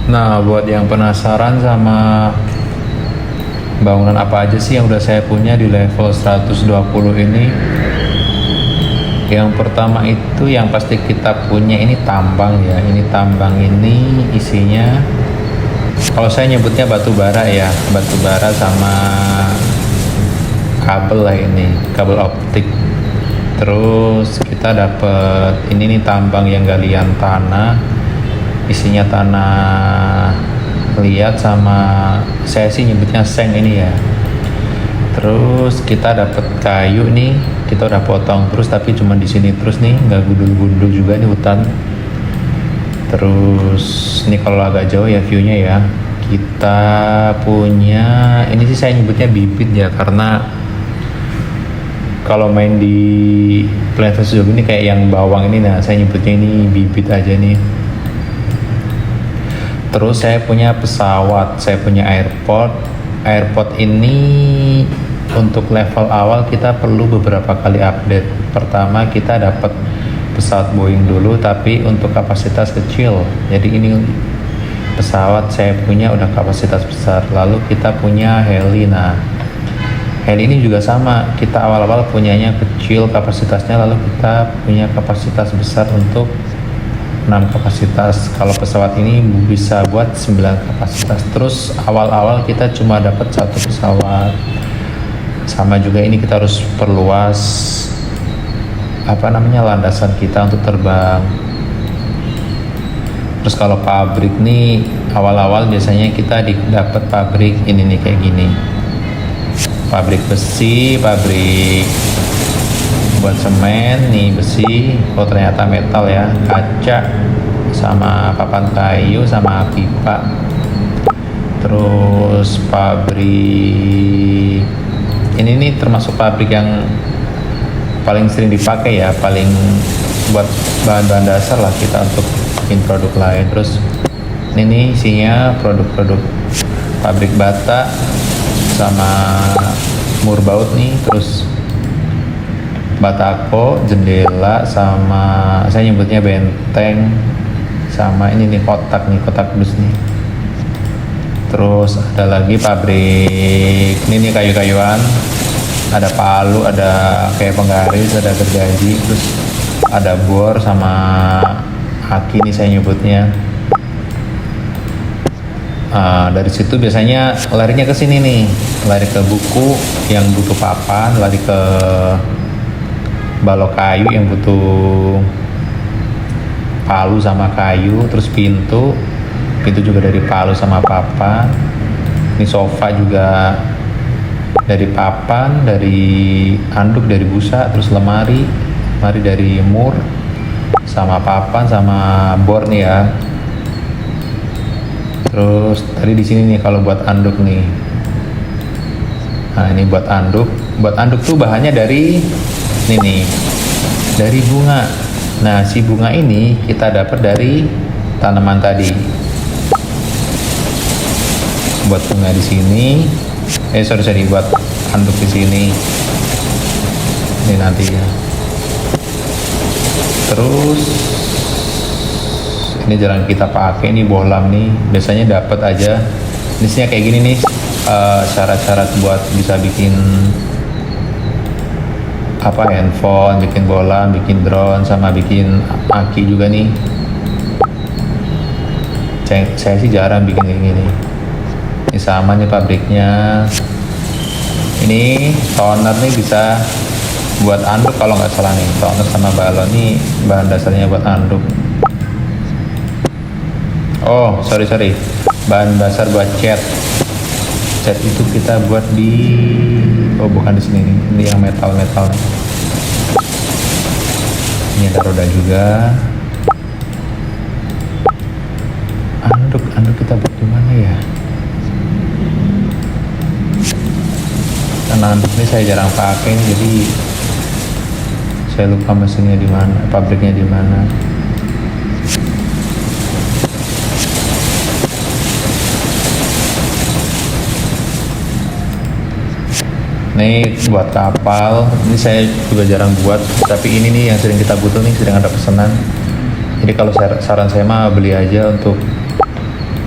Nah, buat yang penasaran sama bangunan apa aja sih yang udah saya punya di level 120 ini, yang pertama itu yang pasti kita punya ini tambang ya. Ini tambang, ini isinya, kalau saya nyebutnya batu bara ya, batu bara sama kabel lah, ini kabel optik. Terus kita dapet ini nih tambang yang galian tanah, isinya tanah liat sama, saya sih nyebutnya seng ini ya. Terus kita dapat kayu nih, kita udah potong terus tapi cuma di sini terus nih, nggak gundul-gundul juga nih hutan. Terus ini kalau agak jauh ya viewnya ya, kita punya ini sih saya nyebutnya bibit ya, karena kalau main di Plant vs Zombie ini kayak yang bawang ini, nah saya nyebutnya ini bibit aja nih. Terus saya punya pesawat, saya punya airport. Airport ini untuk level awal kita perlu beberapa kali update. Pertama kita dapat pesawat Boeing dulu, tapi untuk kapasitas kecil. Jadi ini pesawat saya punya udah kapasitas besar. Lalu kita punya heli. Nah, heli ini juga sama, kita awal-awal punyanya kecil kapasitasnya, lalu kita punya kapasitas besar untuk 6 kapasitas. Kalau pesawat ini bisa buat 9 kapasitas. Terus awal-awal kita cuma dapat satu pesawat. Sama juga ini kita harus perluas landasan kita untuk terbang. Terus kalau pabrik nih, awal-awal biasanya kita dapat pabrik ini nih kayak gini. Pabrik besi, pabrik buat semen nih, besi, oh ternyata metal ya, kaca sama papan kayu sama pipa. Terus pabrik ini nih termasuk pabrik yang paling sering dipakai ya, paling buat bahan-bahan dasar lah kita untuk bikin produk lain. Terus ini nih isinya produk-produk pabrik bata sama murbaut nih. Terus batako, jendela, sama saya nyebutnya benteng, sama ini nih kotak dus nih. Terus ada lagi pabrik ini nih kayu-kayuan, ada palu, ada kayak penggaris, ada gergaji, terus ada bor sama aki nih saya nyebutnya. Dari situ biasanya larinya ke sini nih, lari ke buku yang butuh papan, lari ke balok kayu yang butuh palu sama kayu, terus pintu juga dari palu sama papan. Ini sofa juga dari papan, dari anduk, dari busa. Terus lemari dari mur sama papan sama bor nih ya. Terus tadi di sini nih kalau buat anduk nih, nah ini buat anduk tuh bahannya dari ini nih, dari bunga. Nah si bunga ini kita dapat dari tanaman tadi. Buat bunga di sini, buat anduk di sini. Ini nanti ya. Terus ini jarang kita pakai nih bohlam nih, biasanya dapat aja. Isinya kayak gini nih, syarat-syarat buat bisa bikin handphone, bikin bohlam, bikin drone, sama bikin aki juga nih. Saya sih jarang bikin kayak gini. Ini sama nih pabriknya. Ini toner nih bisa buat anduk kalau nggak salah nih, toner sama balon nih bahan dasarnya buat anduk. Oh sorry, bahan dasar buat cat itu kita buat di, oh bukan di sini nih, ini yang metal. Ini ada roda juga. Anduk kita buat di mana ya? Karena anduk ini saya jarang pakai nih, jadi saya lupa mesinnya di mana, pabriknya di mana. Ini buat kapal, ini saya juga jarang buat, tapi ini nih yang sering kita butuh nih, sering ada pesanan. Jadi kalau saran saya mah beli aja untuk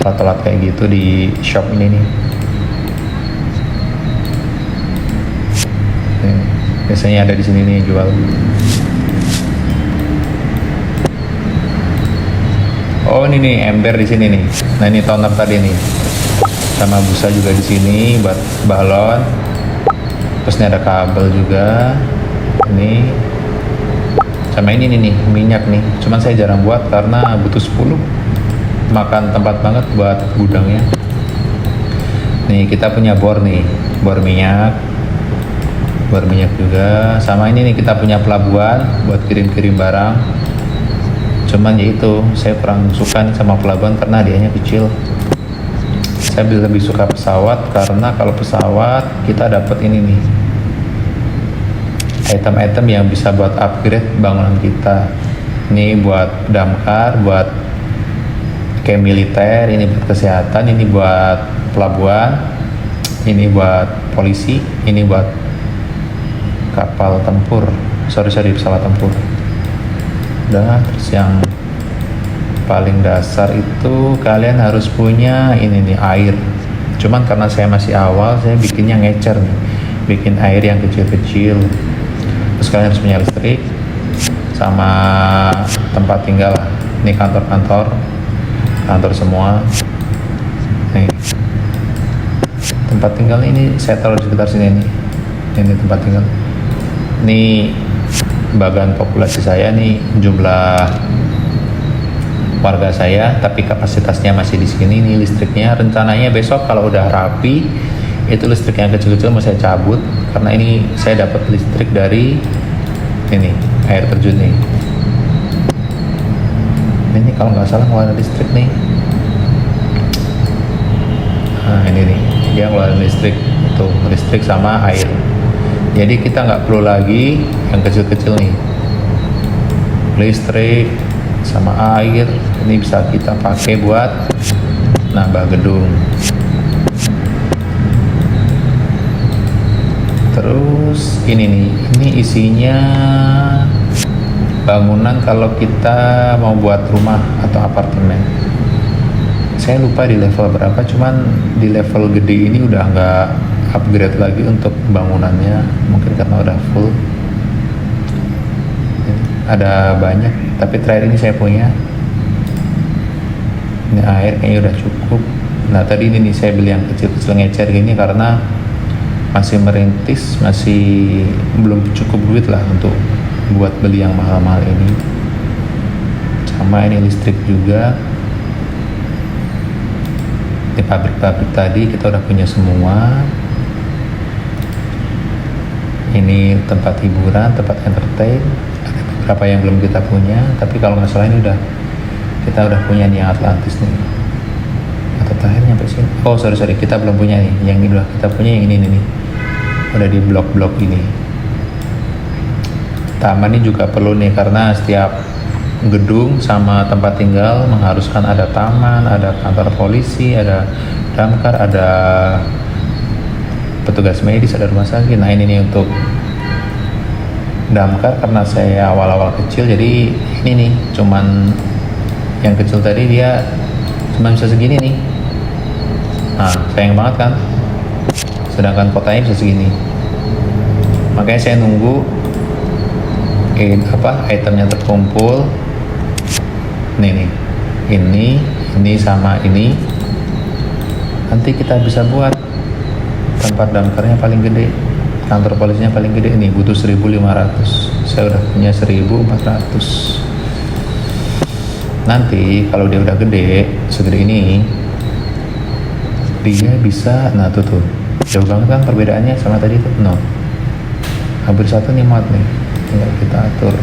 alat-alat kayak gitu di shop ini nih. Biasanya ada di sini nih jual. Oh ini nih ember di sini nih. Nah ini toner tadi nih, sama busa juga di sini buat balon. Terus ini ada kabel juga. Ini sama ini nih minyak nih. Cuman saya jarang buat karena butuh 10. Makan tempat banget buat gudangnya. Nih kita punya bor nih, bor minyak juga. Sama ini nih kita punya pelabuhan buat kirim-kirim barang. Cuman ya itu saya kurang suka nih sama pelabuhan karena hadiahnya kecil. Saya lebih suka pesawat karena kalau pesawat kita dapat ini nih, item-item yang bisa buat upgrade bangunan kita. Ini buat damkar, buat kayak militer, ini buat kesehatan, ini buat pelabuhan, ini buat polisi, ini buat kapal tempur, pesawat tempur. Udah, terus yang paling dasar itu kalian harus punya ini nih, air. Cuman karena saya masih awal, saya bikinnya ngecer nih, bikin air yang kecil-kecil. Terus kalian harus punya listrik sama tempat tinggal. Ini kantor semua. Nih tempat tinggal ini saya taruh di sekitar sini nih. Ini tempat tinggal. Ini bagian populasi saya nih, jumlah warga saya, tapi kapasitasnya masih di sini nih. Listriknya rencananya besok kalau udah rapi itu listrik yang kecil-kecil mau saya cabut karena ini saya dapat listrik dari ini air terjun nih. Ini kalau nggak salah ngeluarin listrik nih. Nah ini nih dia ngeluarin listrik, tuh listrik sama air. Jadi kita nggak perlu lagi yang kecil-kecil nih, listrik sama air ini bisa kita pakai buat nambah gedung. Terus ini nih, ini isinya bangunan kalau kita mau buat rumah atau apartemen. Saya lupa di level berapa, cuman di level gede ini udah nggak upgrade lagi untuk bangunannya, mungkin karena udah full. Ada banyak, tapi terakhir ini saya punya. Ini air kayaknya udah cukup. Nah tadi ini nih saya beli yang kecil-kecil ngecer gini karena masih merintis, masih belum cukup duit lah untuk buat beli yang mahal-mahal ini. Sama ini listrik juga. Di pabrik-pabrik tadi kita udah punya semua. Ini tempat hiburan, tempat entertain. Ada beberapa yang belum kita punya, tapi kalau nggak salah ini kita udah punya nih yang Atlantis nih. Atau terakhir nyampe sini. Oh sorry, kita belum punya nih. Yang ini udah kita punya, yang ini nih. Udah di blok-blok ini. Taman ini juga perlu nih karena setiap gedung sama tempat tinggal mengharuskan ada taman, ada kantor polisi, ada damkar, ada petugas medis, ada rumah sakit. Nah ini nih untuk damkar karena saya awal-awal kecil, jadi ini nih cuman yang kecil tadi dia cuma bisa segini nih. Nah sayang banget kan, sedangkan kotanya bisa segini. Makanya saya nunggu itemnya terkumpul. Nih ini sama ini, nanti kita bisa buat tempat damkarnya paling gede, kantor polisinya paling gede. Ini butuh 1.500, saya udah punya 1.400. Nanti kalau dia udah gede segede ini, dia bisa, nah tuh jauh banget kan perbedaannya sama tadi tuh. No, hampir satu nih muat nih, tinggal kita atur.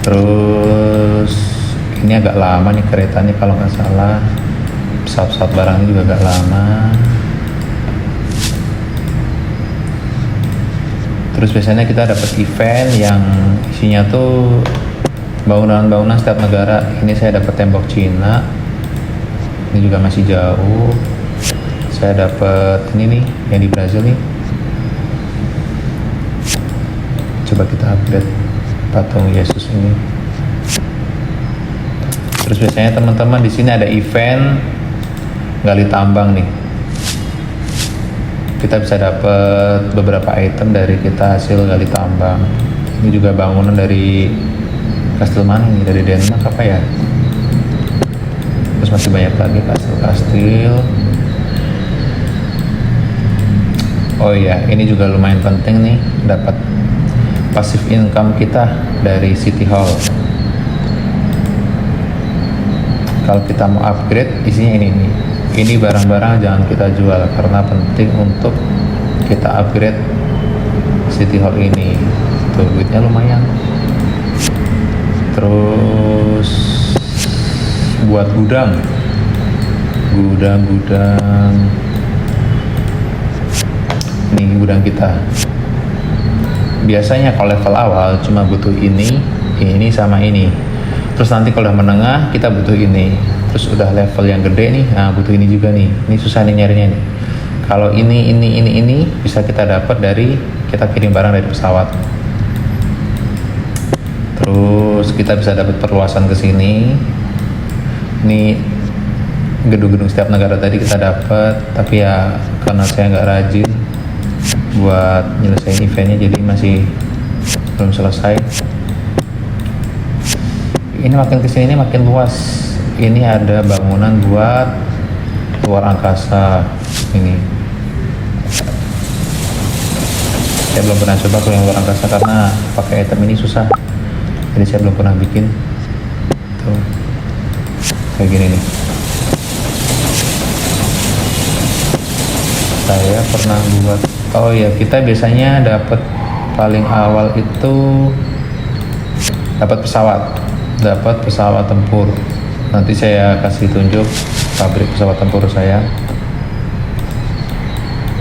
Terus ini agak lama nih keretanya kalau nggak salah, pesawat barangnya juga agak lama. Terus biasanya kita dapat event yang isinya tuh bangunan-bangunan setiap negara. Ini saya dapat tembok Cina, ini juga masih jauh. Saya dapat ini nih yang di Brazil nih. Coba kita update patung Yesus ini. Terus biasanya teman-teman di sini ada event gali tambang nih. Kita bisa dapat beberapa item dari kita hasil gali tambang. Ini juga bangunan dari kastil mana nih? Dari Denmark apa ya? Terus masih banyak lagi kastil. Oh iya, ini juga lumayan penting nih, dapat passive income kita dari City Hall. Kalau kita mau upgrade, isinya ini nih. Ini barang-barang jangan kita jual karena penting untuk kita upgrade City Hall ini. Tuh, duitnya lumayan. Terus buat gudang. Ini gudang kita. Biasanya kalau level awal cuma butuh ini sama ini. Terus nanti kalau udah menengah kita butuh ini. Terus udah level yang gede nih, nah butuh ini juga nih. Ini susah nih nyarinya nih. Kalau ini bisa kita dapat dari kita kirim barang dari pesawat. Terus kita bisa dapat perluasan ke sini. Ini gedung-gedung setiap negara tadi kita dapat, tapi ya karena saya nggak rajin buat nyelesain eventnya, jadi masih belum selesai. Ini makin kesini ini makin luas. Ini ada bangunan buat luar angkasa ini. Saya belum pernah coba ke yang luar angkasa karena pakai item ini susah, jadi saya belum pernah bikin. Tuh kayak gini nih. Saya pernah buat. Oh ya, kita biasanya dapat paling awal itu dapat pesawat tempur. Nanti saya kasih tunjuk pabrik pesawat tempur saya.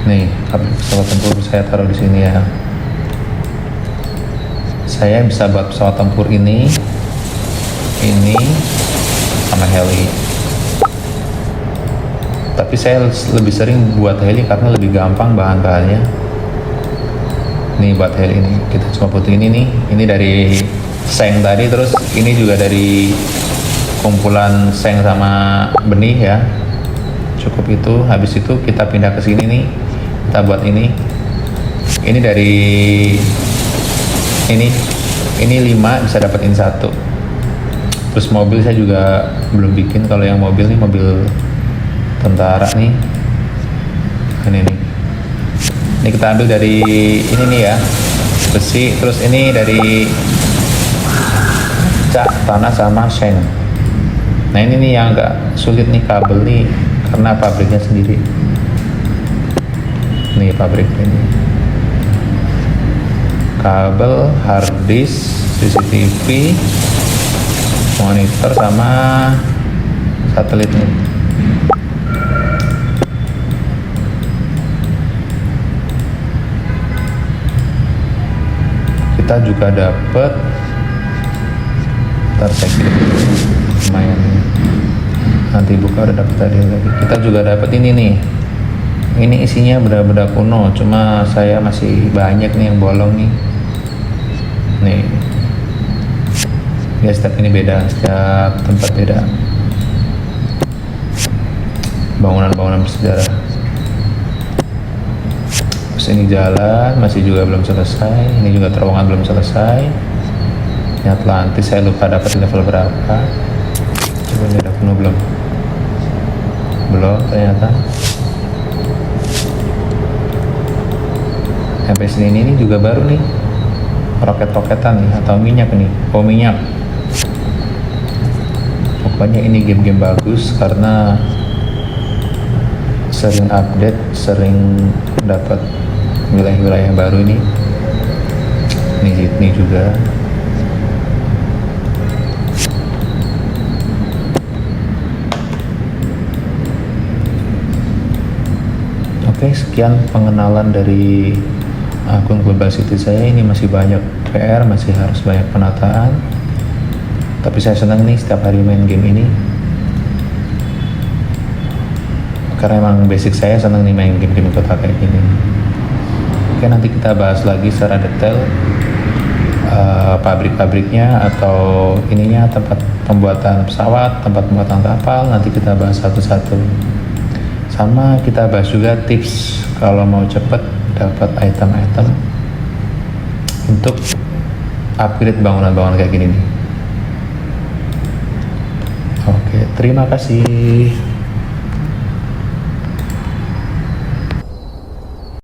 Nih, pabrik pesawat tempur saya taruh di sini ya. Saya bisa buat pesawat tempur ini sama heli. Tapi saya lebih sering buat heli karena lebih gampang bahan-bahannya. Nih buat heli ini kita cuma butuh ini nih. Ini dari seng tadi, terus ini juga dari kumpulan seng sama benih ya. Cukup itu. Habis itu kita pindah ke sini nih. Kita buat ini. Ini dari ini 5 bisa dapetin 1. Terus mobil saya juga belum bikin. Kalau yang mobil nih mobil tentara nih. Ini kita ambil dari ini nih ya, besi. Terus ini dari cat tanah sama seng. Nah ini nih yang agak sulit nih, kabel nih karena pabriknya sendiri. Nih pabrik ini. Kabel, hard disk, CCTV, monitor sama satelit nih. Kita juga dapat, ntar saya kirim lumayan, nanti buka udah dapat tadi lagi. Kita juga dapat ini nih. Ini isinya benda-benda kuno, cuma saya masih banyak nih yang bolong nih. Nih ya, setiap ini beda, setiap tempat beda. Bangunan-bangunan bersejarah. Terus ini jalan masih juga belum selesai. Ini juga terowongan belum selesai. Ini Atlantis saya lupa dapat level berapa. Coba ini udah penuh belum? Belum ternyata. Sampai sini ini juga baru nih, roket-roketan nih atau minyak nih. Oh minyak. Pokoknya ini game-game bagus karena sering update, sering dapat wilayah-wilayah baru ini. Ini Sydney juga. Oke, sekian pengenalan dari akun Global City saya. Ini masih banyak PR, masih harus banyak penataan. Tapi saya senang nih setiap hari main game ini. Karena emang basic saya senang nih main game-game kota kayak gini. Oke, nanti kita bahas lagi secara detail pabrik-pabriknya atau ininya, tempat pembuatan pesawat, tempat pembuatan kapal, nanti kita bahas satu-satu. Sama kita bahas juga tips kalau mau cepet dapat item-item untuk upgrade bangunan-bangunan kayak gini nih. Oke, terima kasih.